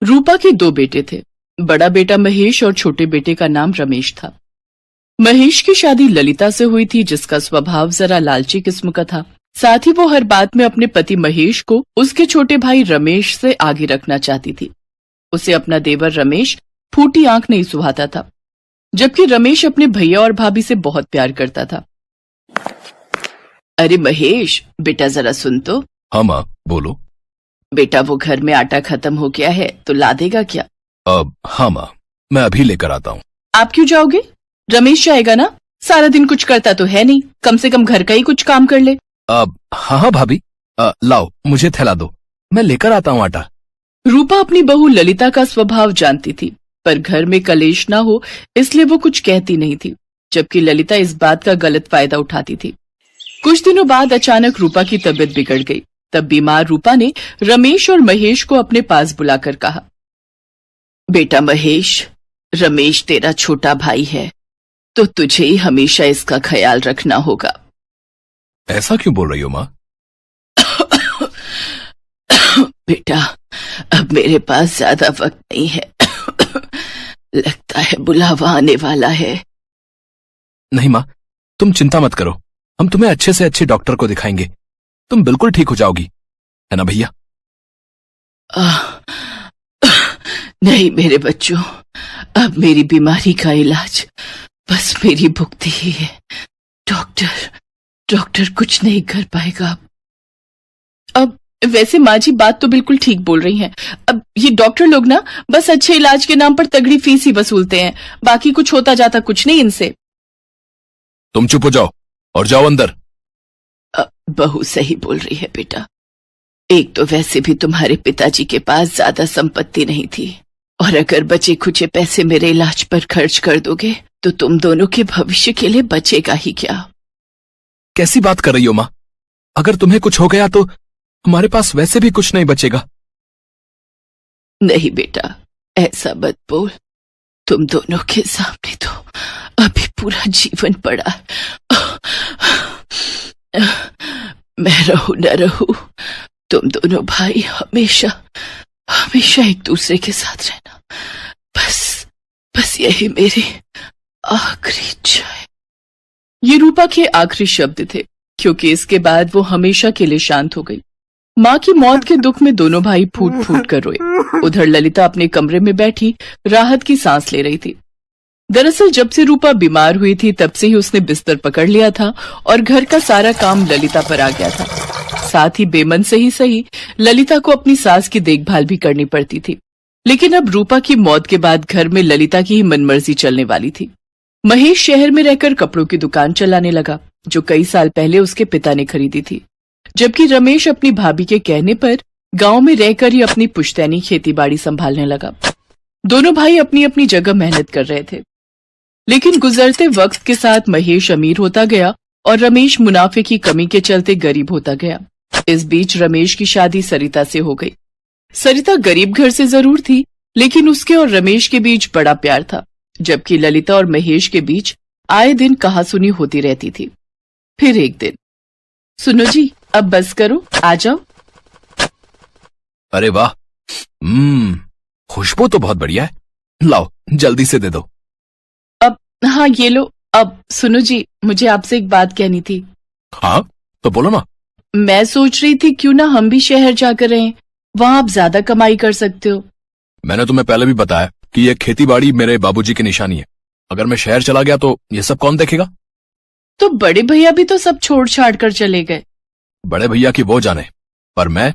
रूपा के दो बेटे थे। बड़ा बेटा महेश और छोटे बेटे का नाम रमेश था। महेश की शादी ललिता से हुई थी, जिसका स्वभाव जरा लालची किस्म का था। साथ ही वो हर बात में अपने पति महेश को उसके छोटे भाई रमेश से आगे रखना चाहती थी। उसे अपना देवर रमेश फूटी आंख नहीं सुहाता था, जबकि रमेश अपने भैया और भाभी से बहुत प्यार करता था। अरे महेश, बेटा जरा सुन तो। हाँ माँ, बोलो। बेटा, वो घर में आटा खत्म हो गया है तो ला देगा क्या? हाँ माँ, मैं अभी लेकर आता हूँ। आप क्यों जाओगे? रमेश जाएगा ना। सारा दिन कुछ करता तो है नहीं, कम से कम घर का ही कुछ काम कर ले। हाँ भाभी, लाओ मुझे थैला दो, मैं लेकर आता हूँ आटा। रूपा अपनी बहू ललिता का स्वभाव जानती थी, पर घर में कलेश ना हो इसलिए वो कुछ कहती नहीं थी, जबकि ललिता इस बात का गलत फायदा उठाती थी। कुछ दिनों बाद अचानक रूपा की तबीयत बिगड़ गई। तब बीमार रूपा ने रमेश और महेश को अपने पास बुलाकर कहा, बेटा महेश, रमेश तेरा छोटा भाई है, तो तुझे ही हमेशा इसका ख्याल रखना होगा। ऐसा क्यों बोल रही हो माँ? बेटा, अब मेरे पास ज्यादा वक्त नहीं है। लगता है बुलावा आने वाला है। नहीं माँ, तुम चिंता मत करो, हम तुम्हें अच्छे से अच्छे डॉक्टर को दिखाएंगे, तुम बिल्कुल ठीक हो जाओगी, है ना भैया? नहीं मेरे बच्चों, अब मेरी बीमारी का इलाज बस मेरी भुगती ही है। डॉक्टर कुछ नहीं कर पाएगा। अब वैसे माँ जी बात तो बिल्कुल ठीक बोल रही हैं। अब ये डॉक्टर लोग ना बस अच्छे इलाज के नाम पर तगड़ी फीस ही वसूलते हैं, बाकी कुछ होता जाता कुछ नहीं इनसे। तुम चुप हो जाओ और जाओ अंदर। बहू सही बोल रही है बेटा। एक तो वैसे भी तुम्हारे पिताजी के पास ज्यादा संपत्ति नहीं थी, और अगर बचे खुचे पैसे मेरे इलाज पर खर्च कर दोगे तो तुम दोनों के भविष्य के लिए बचेगा ही क्या? कैसी बात कर रही हो माँ? अगर तुम्हें कुछ हो गया तो हमारे पास वैसे भी कुछ नहीं बचेगा। नहीं बेटा, ऐसा मत बोल। तुम दोनों के सामने तो अभी पूरा जीवन पड़ा है। मैं रहूं न रहूं, तुम दोनों भाई हमेशा एक दूसरे के साथ रहना, बस यही मेरी आखिरी इच्छा है। ये रूपा के आखिरी शब्द थे, क्योंकि इसके बाद वो हमेशा के लिए शांत हो गई। माँ की मौत के दुख में दोनों भाई फूट फूट कर रोए। उधर ललिता अपने कमरे में बैठी राहत की सांस ले रही थी। दरअसल जब से रूपा बीमार हुई थी तब से ही उसने बिस्तर पकड़ लिया था और घर का सारा काम ललिता पर आ गया था। साथ ही बेमन से ही सही ललिता को अपनी सास की देखभाल भी करनी पड़ती थी। लेकिन अब रूपा की मौत के बाद घर में ललिता की ही मनमर्जी चलने वाली थी। महेश शहर में रहकर कपड़ों की दुकान चलाने लगा, जो कई साल पहले उसके पिता ने खरीदी थी, जबकि रमेश अपनी भाभी के कहने पर गांव में रहकर ही अपनी पुश्तैनी खेतीबाड़ी संभालने लगा। दोनों भाई अपनी अपनी जगह मेहनत कर रहे थे, लेकिन गुजरते वक्त के साथ महेश अमीर होता गया और रमेश मुनाफे की कमी के चलते गरीब होता गया। इस बीच रमेश की शादी सरिता से हो गई। सरिता गरीब घर से जरूर थी, लेकिन उसके और रमेश के बीच बड़ा प्यार था, जबकि ललिता और महेश के बीच आए दिन कहासुनी होती रहती थी। फिर एक दिन, सुनो जी, अब बस करो, आ जाओ। अरे वाह, खुशबू तो बहुत बढ़िया है, लाओ जल्दी से दे दो। अब हाँ ये लो। अब सुनो जी, मुझे आपसे एक बात कहनी थी। हाँ तो बोलो ना। मैं सोच रही थी क्यों ना हम भी शहर जाकर रहें, वहाँ आप ज्यादा कमाई कर सकते हो। मैंने तुम्हें पहले भी बताया कि ये खेतीबाड़ी मेरे बाबूजी की निशानी है। अगर मैं शहर चला गया तो ये सब कौन देखेगा? तो बड़े भैया भी तो सब छोड़ छाड़ कर चले गए। बड़े भैया की वो जाने, पर मैं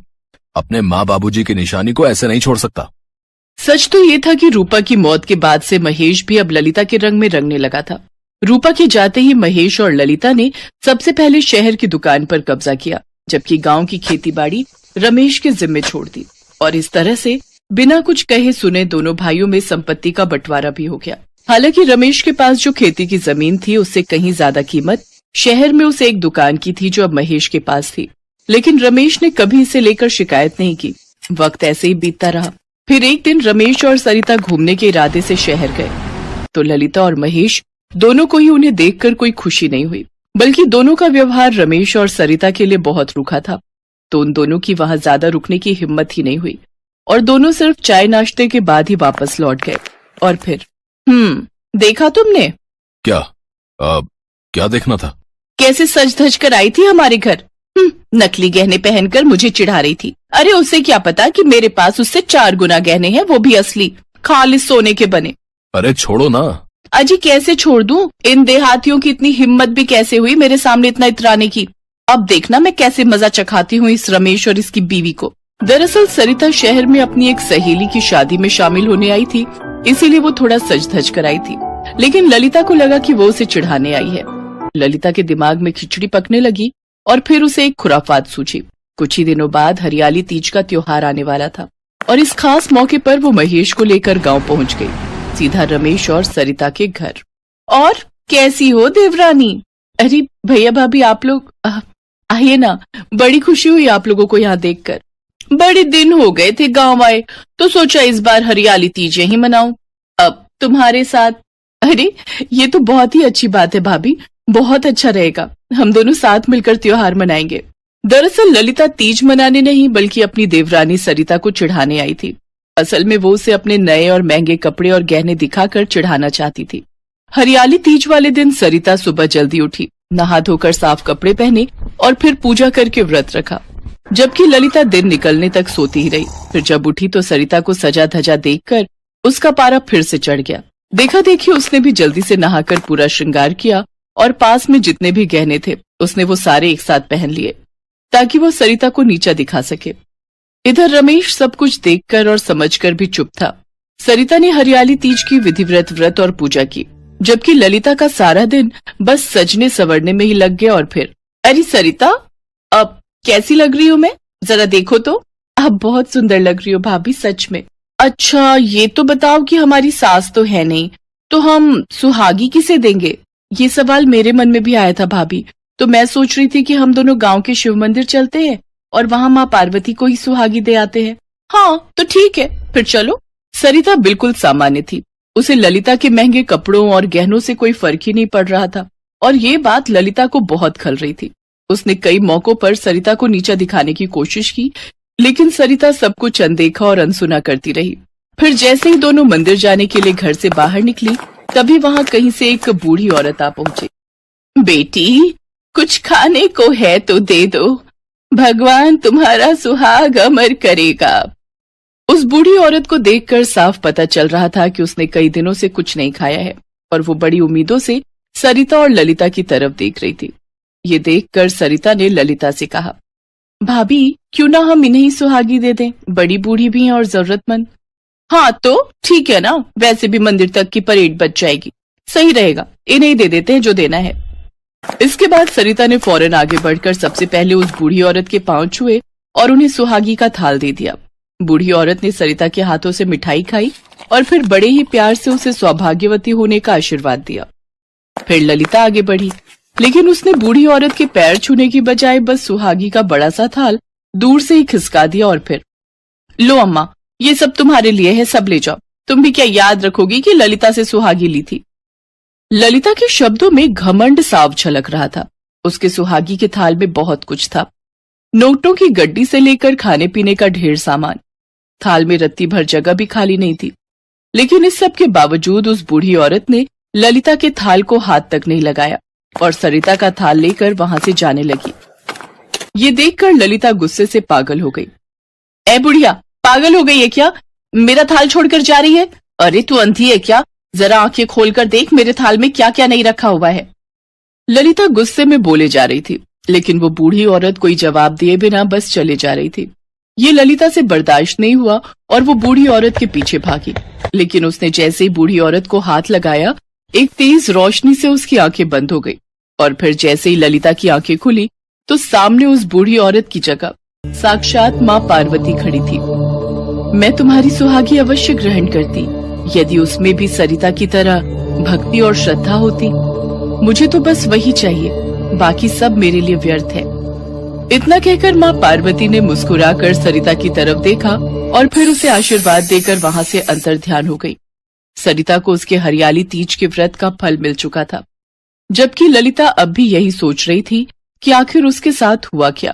अपने माँ बाबूजी की निशानी को ऐसे नहीं छोड़ सकता। सच तो ये था कि रूपा की मौत के बाद से महेश भी अब ललिता के रंग में रंगने लगा था। रूपा के जाते ही महेश और ललिता ने सबसे पहले शहर की दुकान पर कब्जा किया, जबकि गांव की खेतीबाड़ी रमेश के जिम्मे छोड़ दी, और इस तरह से बिना कुछ कहे सुने दोनों भाइयों में संपत्ति का बंटवारा भी हो गया। हालांकि रमेश के पास जो खेती की जमीन थी उससे कहीं ज्यादा कीमत शहर में उसे एक दुकान की थी जो अब महेश के पास थी, लेकिन रमेश ने कभी इसे लेकर शिकायत नहीं की। वक्त ऐसे ही बीतता रहा। फिर एक दिन रमेश और सरिता घूमने के इरादे से शहर गए, तो ललिता और महेश दोनों को ही उन्हें देखकर कोई खुशी नहीं हुई, बल्कि दोनों का व्यवहार रमेश और सरिता के लिए बहुत रूखा था, तो उन दोनों की वहां ज्यादा रुकने की हिम्मत ही नहीं हुई और दोनों सिर्फ चाय नाश्ते के बाद ही वापस लौट गए। और फिर देखा तुमने? क्या क्या देखना था? कैसे सज धज कर आई थी हमारे घर। नकली गहने पहनकर मुझे चिढ़ा रही थी। अरे उसे क्या पता कि मेरे पास उससे 4 गुना गहने हैं, वो भी असली, खालिस सोने के बने। अरे छोड़ो ना। अजी कैसे छोड़ दूं? इन देहातियों की इतनी हिम्मत भी कैसे हुई मेरे सामने इतना इतराने की। अब देखना मैं कैसे मजा चखाती हूँ इस रमेश और इसकी बीवी को। दरअसल सरिता शहर में अपनी एक सहेली की शादी में शामिल होने आई थी, इसीलिए वो थोड़ा सज धज कर आई थी। लेकिन ललिता को लगा कि वो उसे चिढ़ाने आई है। ललिता के दिमाग में खिचड़ी पकने लगी और फिर उसे एक खुराफात सूझी। कुछ ही दिनों बाद हरियाली तीज का त्योहार आने वाला था और इस खास मौके पर वो महेश को लेकर गांव पहुंच गई, सीधा रमेश और सरिता के घर। और कैसी हो देवरानी? अरे भैया भाभी आप लोग आइए ना, बड़ी खुशी हुई आप लोगों को यहाँ देखकर। बड़े दिन हो गए थे गांव आए, तो सोचा इस बार हरियाली तीज यहीं मनाऊं, अब तुम्हारे साथ। अरे ये तो बहुत ही अच्छी बात है भाभी, बहुत अच्छा रहेगा, हम दोनों साथ मिलकर त्योहार मनाएंगे। दरअसल ललिता तीज मनाने नहीं बल्कि अपनी देवरानी सरिता को चिढ़ाने आई थी। असल में वो उसे अपने नए और महंगे कपड़े और गहने दिखाकर चिढ़ाना चाहती थी। हरियाली तीज वाले दिन सरिता सुबह जल्दी उठी, नहा धोकर साफ कपड़े पहने और फिर पूजा करके व्रत रखा, जबकि ललिता दिन निकलने तक सोती ही रही। फिर जब उठी तो सरिता को सजा धजा देखकर उसका पारा फिर से चढ़ गया। देखा देखी उसने भी जल्दी से नहाकर पूरा श्रृंगार किया और पास में जितने भी गहने थे उसने वो सारे एक साथ पहन लिए ताकि वो सरिता को नीचा दिखा सके। इधर रमेश सब कुछ देखकर और समझकर भी चुप था। सरिता ने हरियाली तीज की विधिवत व्रत और पूजा की, जबकि ललिता का सारा दिन बस सजने संवरने में ही लग गया। और फिर अरे सरिता, अब कैसी लग रही हूँ मैं, जरा देखो तो। आप बहुत सुंदर लग रही हो भाभी, सच में। अच्छा ये तो बताओ कि हमारी सास तो है नहीं, तो हम सुहागी किसे देंगे? ये सवाल मेरे मन में भी आया था भाभी, तो मैं सोच रही थी कि हम दोनों गांव के शिव मंदिर चलते हैं और वहां माँ पार्वती को ही सुहागी दे आते हैं। हाँ तो ठीक है, फिर चलो। सरिता बिल्कुल सामान्य थी, उसे ललिता के महंगे कपड़ों और गहनों से कोई फर्क ही नहीं पड़ रहा था और ये बात ललिता को बहुत खल रही थी। उसने कई मौकों पर सरिता को नीचा दिखाने की कोशिश की, लेकिन सरिता सब कुछ अनदेखा और अनसुना करती रही। फिर जैसे ही दोनों मंदिर जाने के लिए घर से बाहर निकली, तभी वहां कहीं से एक बूढ़ी औरत आ पहुंची। बेटी, कुछ खाने को है तो दे दो, भगवान तुम्हारा सुहाग अमर करेगा। उस बूढ़ी औरत को देखकर साफ पता चल रहा था कि उसने कई दिनों से कुछ नहीं खाया है और वो बड़ी उम्मीदों से सरिता और ललिता की तरफ देख रही थी। ये देखकर सरिता ने ललिता से कहा, भाभी क्यों ना हम इन्हें ही सुहागी दे दें, बड़ी बूढ़ी भी हैं और जरूरतमंद। हाँ तो ठीक है ना, वैसे भी मंदिर तक की परेड बच जाएगी, सही रहेगा, इन्हें ही दे देते हैं जो देना है। इसके बाद सरिता ने फौरन आगे बढ़कर सबसे पहले उस बूढ़ी औरत के पांव छुए और उन्हें सुहागी का थाल दे दिया। बूढ़ी औरत ने सरिता के हाथों से मिठाई खाई और फिर बड़े ही प्यार से उसे सौभाग्यवती होने का आशीर्वाद दिया। फिर ललिता आगे बढ़ी, लेकिन उसने बूढ़ी औरत के पैर छूने की बजाय बस सुहागी का बड़ा सा थाल दूर से ही खिसका दिया और फिर, लो अम्मा, ये सब तुम्हारे लिए है, सब ले जाओ। तुम भी क्या याद रखोगी कि ललिता से सुहागी ली थी? ललिता के शब्दों में घमंड साफ झलक रहा था। उसके सुहागी के थाल में बहुत कुछ था, नोटों की गड्डी से लेकर खाने पीने का ढेर सामान। थाल में रत्ती भर जगह भी खाली नहीं थी, लेकिन इस सब के बावजूद उस बूढ़ी औरत ने ललिता के थाल को हाथ तक नहीं लगाया और सरिता का थाल लेकर वहां से जाने लगी। ये देखकर ललिता गुस्से से पागल हो गई। ए बुढ़िया, पागल हो गई है क्या? मेरा थाल छोड़कर जा रही है? अरे तू अंधी है क्या? जरा आंखें खोलकर देख मेरे थाल में क्या क्या नहीं रखा हुआ है। ललिता गुस्से में बोले जा रही थी, लेकिन वो बूढ़ी औरत कोई जवाब दिए बिना बस चले जा रही थी। ये ललिता से बर्दाश्त नहीं हुआ और वो बूढ़ी औरत के पीछे भागी, लेकिन उसने जैसे ही बूढ़ी औरत को हाथ लगाया, एक तेज रोशनी से उसकी आंखें बंद हो गई और फिर जैसे ही ललिता की आंखें खुली तो सामने उस बूढ़ी औरत की जगह साक्षात माँ पार्वती खड़ी थी। मैं तुम्हारी सुहागी अवश्य ग्रहण करती, यदि उसमें भी सरिता की तरह भक्ति और श्रद्धा होती। मुझे तो बस वही चाहिए, बाकी सब मेरे लिए व्यर्थ है। इतना कहकर माँ पार्वती ने मुस्कुराकर सरिता की तरफ देखा और फिर उसे आशीर्वाद देकर वहां से अंतर्ध्यान हो गई। सरिता को उसके हरियाली तीज के व्रत का फल मिल चुका था, जबकि ललिता अब भी यही सोच रही थी कि आखिर उसके साथ हुआ क्या।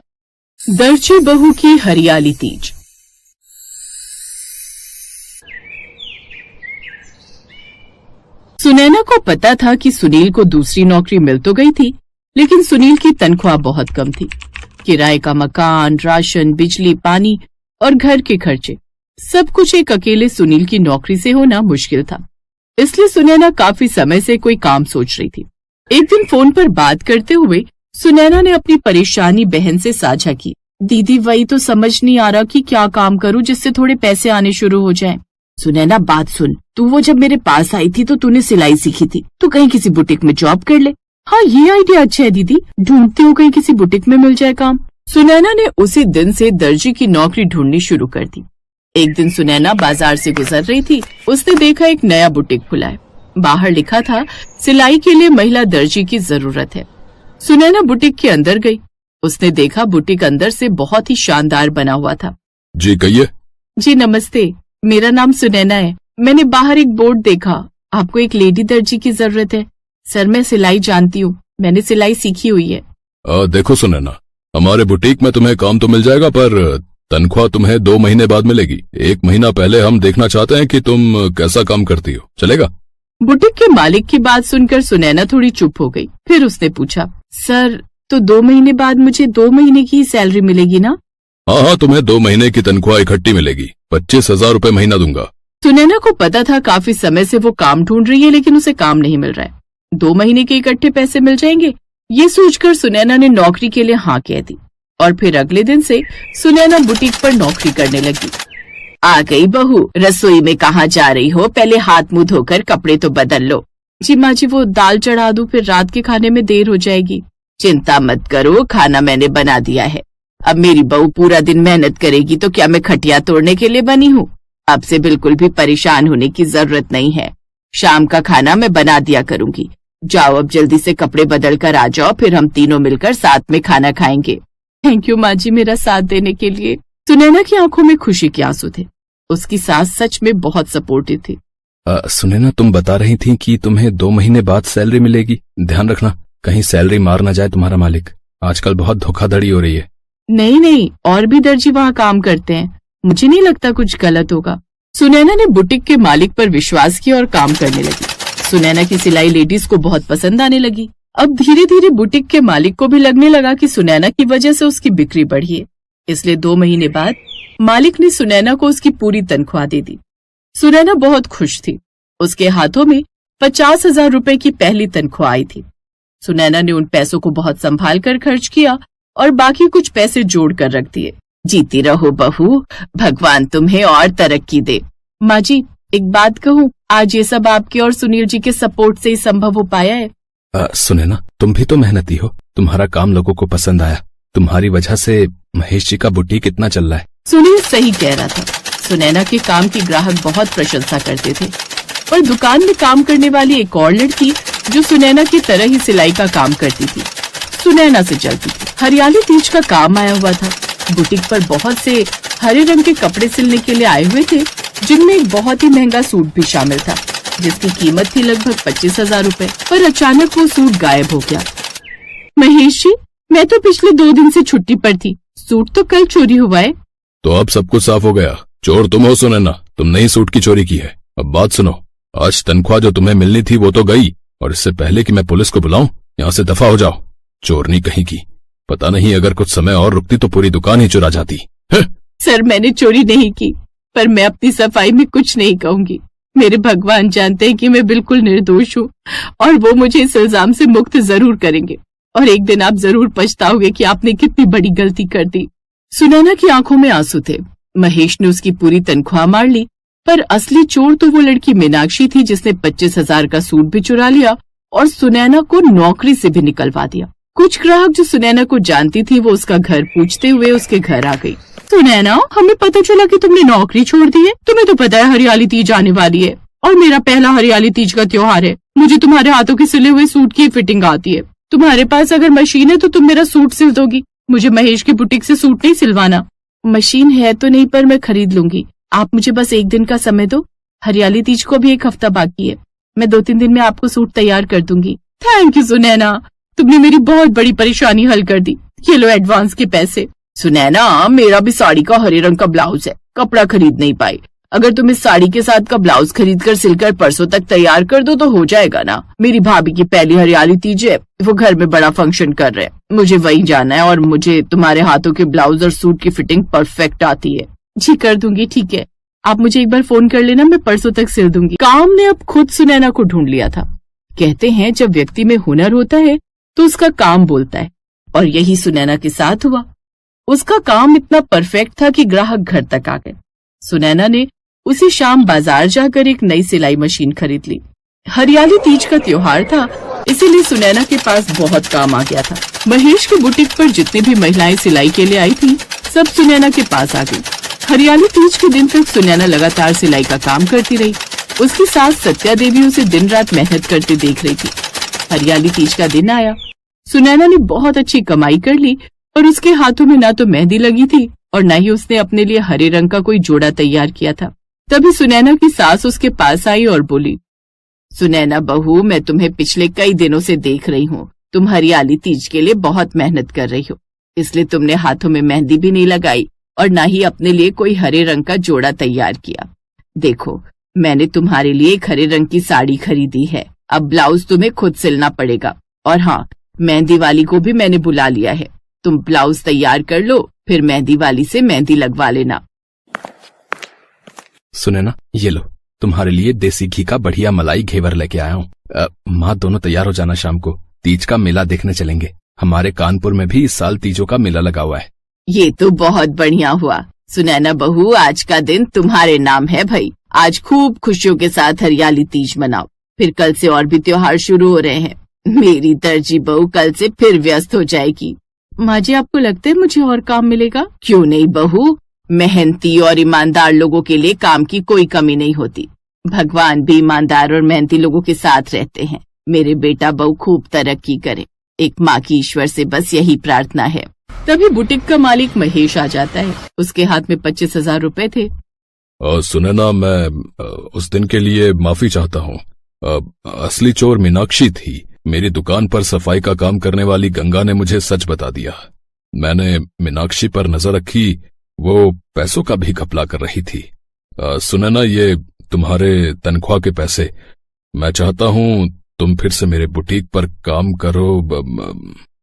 दर्जी बहू की हरियाली तीज। सुनैना को पता था कि सुनील को दूसरी नौकरी मिल तो गई थी, लेकिन सुनील की तनख्वाह बहुत कम थी। किराए का मकान, राशन, बिजली, पानी और घर के खर्चे, सब कुछ एक अकेले सुनील की नौकरी से होना मुश्किल था। इसलिए सुनैना काफी समय से कोई काम सोच रही थी। एक दिन फोन पर बात करते हुए सुनैना ने अपनी परेशानी बहन से साझा की। दीदी, वही तो समझ नहीं आ रहा कि क्या काम करूं जिससे थोड़े पैसे आने शुरू हो जाएं। सुनैना, बात सुन, तू वो जब मेरे पास आई थी तो तूने सिलाई सीखी थी, तो कहीं किसी बुटीक में जॉब कर ले। हाँ, ये आइडिया अच्छा है दीदी, ढूंढती हूँ कहीं किसी बुटीक में मिल जाए काम। सुनैना ने उसी दिन से दर्जी की नौकरी ढूंढनी शुरू कर दी। एक दिन सुनैना बाजार से गुजर रही थी, उसने देखा एक नया बुटीक खुला है। बाहर लिखा था, सिलाई के लिए महिला दर्जी की जरूरत है। सुनैना बुटीक के अंदर गई। उसने देखा बुटीक अंदर से बहुत ही शानदार बना हुआ था। जी कहिए। जी नमस्ते, मेरा नाम सुनैना है। मैंने बाहर एक बोर्ड देखा, आपको एक लेडी दर्जी की जरूरत है। सर, मैं सिलाई जानती हूँ, मैंने सिलाई सीखी हुई है। देखो सुनैना, हमारे बुटीक में तुम्हें काम तो मिल जाएगा, पर तनख्वाह तुम्हें 2 महीने बाद मिलेगी। 1 महीना पहले हम देखना चाहते हैं कि तुम कैसा काम करती हो, चलेगा? बुटीक के मालिक की बात सुनकर सुनैना थोड़ी चुप हो गई। फिर उसने पूछा, सर, तो 2 महीने बाद मुझे 2 महीने की सैलरी मिलेगी ना? हाँ, तुम्हें 2 महीने की तनख्वाह इकट्ठी मिलेगी। 25,000 रुपए महीना दूंगा। सुनैना को पता था काफी समय से वो काम ढूंढ रही है, लेकिन उसे काम नहीं मिल रहा है। 2 महीने के इकट्ठे पैसे मिल जाएंगे, ये सोचकर सुनैना ने नौकरी के लिए हाँ कह दी। और फिर अगले दिन से सुनैना बुटीक पर नौकरी करने लगी। आ गई बहू, रसोई में कहाँ जा रही हो? पहले हाथ मुंह धोकर कपड़े तो बदल लो। जी माँ जी, वो दाल चढ़ा दूं, फिर रात के खाने में देर हो जाएगी। चिंता मत करो, खाना मैंने बना दिया है। अब मेरी बहू पूरा दिन मेहनत करेगी तो क्या मैं खटिया तोड़ने के लिए बनी हूँ? अब से बिल्कुल भी परेशान होने की जरूरत नहीं है। शाम का खाना मैं बना दिया करूंगी। जाओ अब जल्दी से कपड़े बदल कर आ जाओ, फिर हम तीनों मिलकर साथ में खाना खाएंगे। थैंक यू माँ जी, मेरा साथ देने के लिए। सुनैना की आंखों में खुशी के आंसू थे। उसकी सास सच में बहुत सपोर्टिव थी। सुनैना, तुम बता रही थी कि तुम्हें 2 महीने बाद सैलरी मिलेगी। ध्यान रखना कहीं सैलरी मार ना जाए तुम्हारा मालिक। आजकल बहुत धोखाधड़ी हो रही है। नहीं, और भी दर्जी वहाँ काम करते हैं, मुझे नहीं लगता कुछ गलत होगा। सुनैना ने बुटीक के मालिक पर विश्वास किया और काम करने लगी। सुनैना की सिलाई लेडीज को बहुत पसंद आने लगी। अब धीरे धीरे बुटीक के मालिक को भी लगने लगा कि सुनैना की वजह से उसकी बिक्री बढ़ी है। इसलिए 2 महीने बाद मालिक ने सुनैना को उसकी पूरी तनख्वाह दे दी। सुनैना बहुत खुश थी। उसके हाथों में 50,000 रुपए की पहली तनख्वाह आई थी। सुनैना ने उन पैसों को बहुत संभाल कर खर्च किया और बाकी कुछ पैसे जोड़ कर रख दिए। जीती रहो बहू, भगवान तुम्हें और तरक्की दे। माँ जी, एक बात कहूँ, आज ये सब आपके और सुनील जी के सपोर्ट से ही संभव हो पाया है। सुनैना, तुम भी तो मेहनती हो, तुम्हारा काम लोगों को पसंद आया। तुम्हारी वजह से महेश जी का बुटीक इतना चल रहा है। सुनील सही कह रहा था। सुनैना के काम की ग्राहक बहुत प्रशंसा करते थे। और दुकान में काम करने वाली एक और लड़की जो सुनैना की तरह ही सिलाई का काम करती थी, सुनैना से चलती थी। हरियाली तीज का काम आया हुआ था। बुटीक पर बहुत से हरे रंग के कपड़े सिलने के लिए आए हुए थे, जिनमें एक बहुत ही महंगा सूट भी शामिल था, जिसकी कीमत थी लगभग 25,000 रुपए। पर अचानक वो सूट गायब हो गया। महेश जी, मैं तो पिछले 2 दिन से छुट्टी पर थी, सूट तो कल चोरी हुआ है। तो अब सब कुछ साफ हो गया। चोर तुम हो सुनैना, तुमने ही सूट की चोरी की है। अब बात सुनो, आज तनख्वाह जो तुम्हें मिलनी थी वो तो गई, और इससे पहले कि मैं पुलिस को बुलाऊं, यहाँ से दफा हो जाओ। चोरनी कहीं की, पता नहीं अगर कुछ समय और रुकती तो पूरी दुकान ही चुरा जाती। सर, मैंने चोरी नहीं की, पर मैं अपनी सफाई में कुछ नहीं कहूंगी। मेरे भगवान जानते हैं कि मैं बिल्कुल निर्दोष हूँ और वो मुझे इस इल्जाम से मुक्त जरूर करेंगे। और एक दिन आप जरूर पछताओगे कि आपने कितनी बड़ी गलती कर दी। सुनैना की आंखों में आंसू थे। महेश ने उसकी पूरी तनख्वाह मार ली, पर असली चोर तो वो लड़की मीनाक्षी थी जिसने 25,000 का सूट भी चुरा लिया और सुनैना को नौकरी से भी निकलवा दिया। कुछ ग्राहक जो सुनैना को जानती थी वो उसका घर पूछते हुए उसके घर आ गई। सुनैना, हमें पता चला कि तुमने नौकरी छोड़ दी है। तुम्हें तो पता है हरियाली तीज आने वाली है और मेरा पहला हरियाली तीज का त्योहार है। मुझे तुम्हारे हाथों के सिले हुए सूट की फिटिंग आती है। तुम्हारे पास अगर मशीन है तो तुम मेरा सूट सिल दोगी। मुझे महेश की बुटीक से सूट नहीं सिलवाना। मशीन है तो नहीं, पर मैं खरीद लूंगी। आप मुझे बस 1 दिन का समय दो। हरियाली तीज को भी 1 हफ्ता बाकी है। मैं 2-3 दिन में आपको सूट तैयार कर दूंगी। थैंक यू सुनैना, तुमने मेरी बहुत बड़ी परेशानी हल कर दी। ये लो एडवांस के पैसे। सुनैना, मेरा भी साड़ी का हरे रंग का ब्लाउज है, कपड़ा खरीद नहीं पाई। अगर तुम इस साड़ी के साथ का ब्लाउज खरीद कर सिलकर परसों तक तैयार कर दो तो हो जाएगा ना। मेरी भाभी की पहली हरियाली तीज है, वो घर में बड़ा फंक्शन कर रहे हैं, मुझे वहीं जाना है और मुझे तुम्हारे हाथों के ब्लाउज और सूट की फिटिंग परफेक्ट आती है। जी कर दूंगी, ठीक है, आप मुझे एक बार फोन कर लेना, मैं परसों तक सिल दूंगी। काम ने अब खुद सुनैना को ढूंढ लिया था। कहते हैं जब व्यक्ति में हुनर होता है तो उसका काम बोलता है, और यही सुनैना के साथ हुआ। उसका काम इतना परफेक्ट था कि ग्राहक घर तक आ गए। सुनैना ने उसी शाम बाजार जाकर एक नई सिलाई मशीन खरीद ली। हरियाली तीज का त्योहार था, इसीलिए सुनैना के पास बहुत काम आ गया था। महेश के बुटीक पर जितनी भी महिलाएं सिलाई के लिए आई थी, सब सुनैना के पास आ गई। हरियाली तीज के दिन तक सुनैना लगातार सिलाई का काम करती रही। उसकी सास सत्या देवी उसे दिन रात मेहनत करते देख रही थी। हरियाली तीज का दिन आया, सुनैना ने बहुत अच्छी कमाई कर ली और उसके हाथों में ना तो मेहंदी लगी थी और न ही उसने अपने लिए हरे रंग का कोई जोड़ा तैयार किया था। तभी सुनैना की सास उसके पास आई और बोली, सुनैना बहू, मैं तुम्हें पिछले कई दिनों से देख रही हूँ। तुम हरियाली तीज के लिए बहुत मेहनत कर रही हो, इसलिए तुमने हाथों में मेहंदी भी नहीं लगाई और न ही अपने लिए कोई हरे रंग का जोड़ा तैयार किया। देखो, मैंने तुम्हारे लिए एक हरे रंग की साड़ी खरीदी है। अब ब्लाउज तुम्हें खुद सिलना पड़ेगा, और हाँ, मेहंदी वाली को भी मैंने बुला लिया है। तुम ब्लाउज तैयार कर लो, फिर मेहंदी वाली से मेहंदी लगवा लेना। सुनैना, ये लो, तुम्हारे लिए देसी घी का बढ़िया मलाई घेवर लेके आया हूँ। माँ, दोनों तैयार हो जाना, शाम को तीज का मेला देखने चलेंगे। हमारे कानपुर में भी इस साल तीजों का मेला लगा हुआ है। ये तो बहुत बढ़िया हुआ। सुनैना बहू, आज का दिन तुम्हारे नाम है भाई। आज खूब खुशियों के साथ हरियाली तीज मनाओ, फिर कल से और भी त्योहार शुरू हो रहे हैं। मेरी दर्जी बहू कल से फिर व्यस्त हो जाएगी। माँ जी, आपको लगता है मुझे और काम मिलेगा? क्यों नहीं बहू, मेहनती और ईमानदार लोगों के लिए काम की कोई कमी नहीं होती। भगवान भी ईमानदार और मेहनती लोगों के साथ रहते हैं। मेरे बेटा बहू खूब तरक्की करे, एक माँ की ईश्वर से बस यही प्रार्थना है। तभी बुटीक का मालिक महेश आ जाता है। उसके हाथ में 25,000 रुपए थे। सुनैना, मैं उस दिन के लिए माफी चाहता हूँ। असली चोर मीनाक्षी थी। मेरी दुकान पर सफाई का काम करने वाली गंगा ने मुझे सच बता दिया। मैंने मीनाक्षी पर नजर रखी, वो पैसों का भी घपला कर रही थी। सुनैना, ये तुम्हारे तनख्वाह के पैसे। मैं चाहता हूँ तुम फिर से मेरे बुटीक पर काम करो।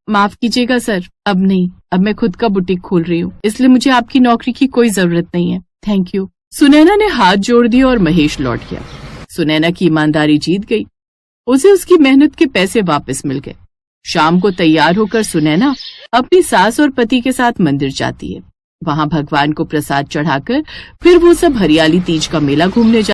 माफ कीजिएगा सर, अब नहीं। अब मैं खुद का बुटीक खोल रही हूँ, इसलिए मुझे आपकी नौकरी की कोई जरूरत नहीं है। Thank you. सुनैना ने हाथ जोड़ दिया और महेश लौट गया। सुनैना की ईमानदारी जीत गई। उसे उसकी मेहनत के पैसे वापस मिल गए। शाम को तैयार होकर सुनैना अपनी सास और पति के साथ मंदिर जाती है। वहाँ भगवान को प्रसाद चढ़ाकर फिर वो सब हरियाली तीज का मेला घूमने